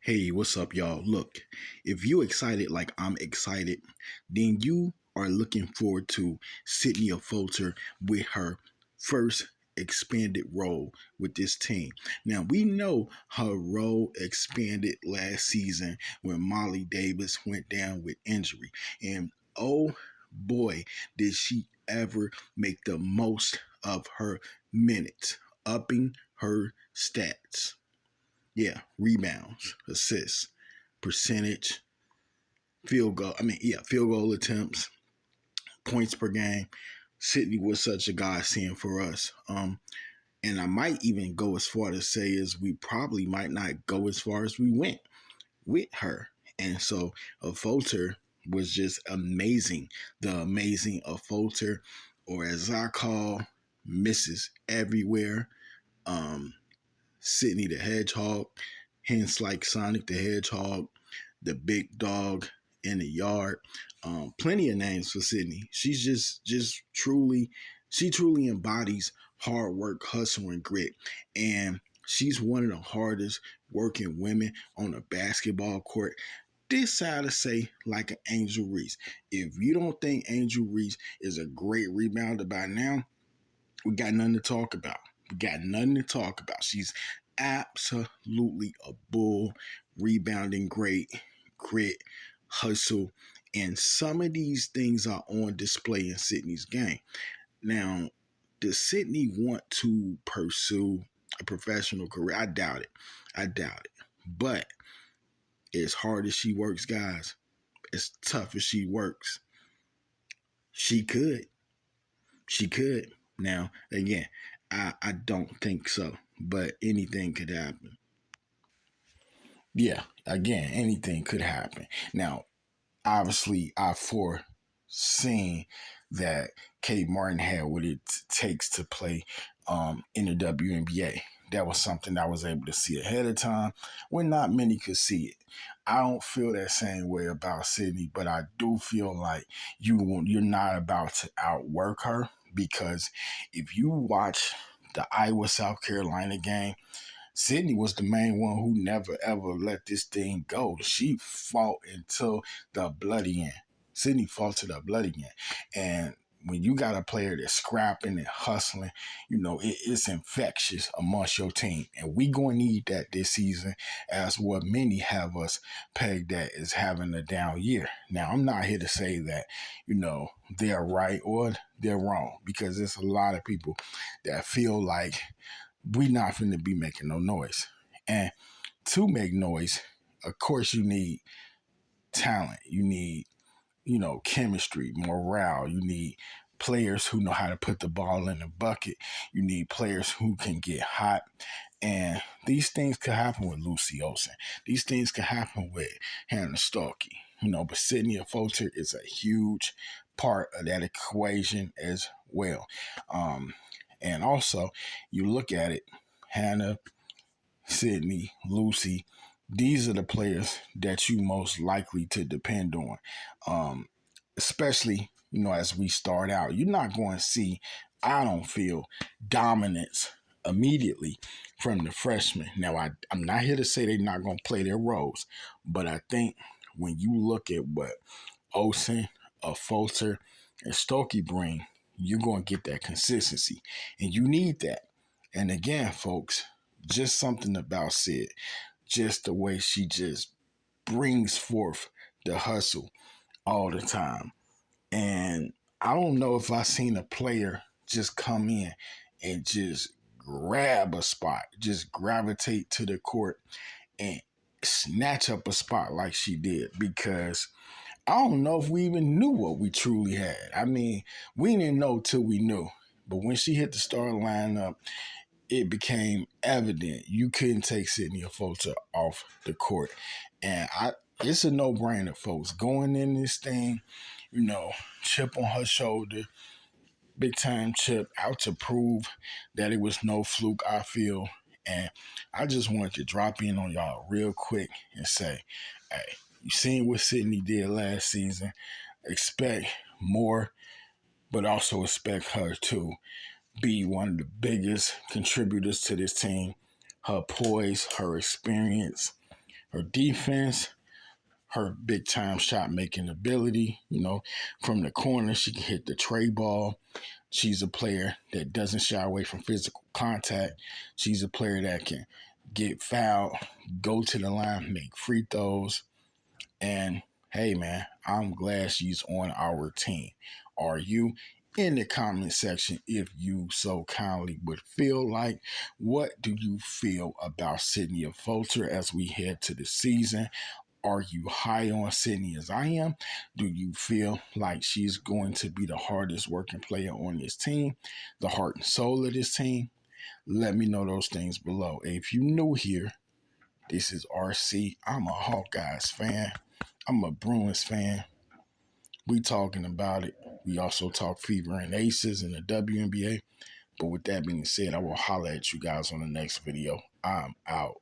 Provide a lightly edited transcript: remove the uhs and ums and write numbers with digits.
Hey, what's up, y'all? Look, if you excited like I'm excited, then you are looking forward to Sydney Affolter with her first expanded role with this team. Now, we know her role expanded last season when Molly Davis went down with injury. And oh boy, did she ever make the most of her minutes, upping her stats. Yeah, rebounds, assists, percentage, field goal. Field goal attempts, points per game. Sydney was such a godsend for us. And I might even go as far to say is we probably might not go as far as we went with her. And so a Folter was just amazing. The amazing Affolter, or as I call Mrs. Everywhere. Um, Sydney the Hedgehog, hence like Sonic the Hedgehog, the big dog in the yard. Plenty of names for Sydney. She's just truly, she truly embodies hard work, hustle, and grit. And she's one of the hardest working women on a basketball court. This side to say like an Angel Reese. If you don't think Angel Reese is a great rebounder by now, we got nothing to talk about. We got nothing to talk about. She's absolutely a bull, rebounding great, grit, hustle, and some of these things are on display in Sydney's game. Now, does Sydney want to pursue a professional career? I doubt it. I doubt it. But as hard as she works, guys, as tough as she works, she could. She could. Now, again, I don't think so, but anything could happen. Yeah, again, anything could happen. Now, obviously, I foreseen that Kate Martin had what it takes to play in the WNBA. That was something I was able to see ahead of time when not many could see it. I don't feel that same way about Sydney, but I do feel like you're not about to outwork her because if you watch the Iowa South Carolina game, Sydney was the main one who never ever let this thing go. She fought until the bloody end. Sydney fought to the bloody end. And when you got a player that's scrapping and hustling, it's infectious amongst your team. And we going to need that this season as what many have us pegged at as having a down year. Now, I'm not here to say that, they're right or they're wrong because there's a lot of people that feel like we not finna be making no noise. And to make noise, of course, you need talent. You need, chemistry, morale. You need players who know how to put the ball in the bucket. You need players who can get hot. And these things could happen with Lucy Olsen. These things could happen with Hannah Stalky. But Sydney Affolter is a huge part of that equation as well. And also, you look at it, Hannah, Sydney, Lucy, these are the players that you most likely to depend on. Especially, as we start out. You're not going to see, I don't feel, dominance immediately from the freshmen. Now, I'm not here to say they're not going to play their roles, but I think when you look at what Olsen, Affolter, and Stokey bring, you're going to get that consistency. And you need that. And again, folks, just something about Sid, just the way she just brings forth the hustle all the time. And I don't know if I seen a player just come in and just grab a spot, just gravitate to the court and snatch up a spot like she did because I don't know if we even knew what we truly had. I mean, we didn't know till we knew. But when she hit the start lineup, it became evident you couldn't take Sydney Affolter off the court. And it's a no-brainer, folks. Going in this thing, chip on her shoulder, big time chip, out to prove that it was no fluke, I feel. And I just wanted to drop in on y'all real quick and say, hey, you seen what Sydney did last season. Expect more, but also expect her to be one of the biggest contributors to this team. Her poise, her experience, her defense, her big time shot making ability. From the corner, she can hit the tray ball. She's a player that doesn't shy away from physical contact. She's a player that can get fouled, go to the line, make free throws. And hey, man, I'm glad she's on our team. Are you? In the comment section, if you so kindly would feel like. What do you feel about Sydney Affolter as we head to the season? Are you high on Sydney as I am? Do you feel like she's going to be the hardest working player on this team, the heart and soul of this team? Let me know those things below. If you're new here, this is RC. I'm a Hawkeyes fan. I'm a Bruins fan. We talking about it. We also talk Fever and Aces in the WNBA. But with that being said, I will holler at you guys on the next video. I'm out.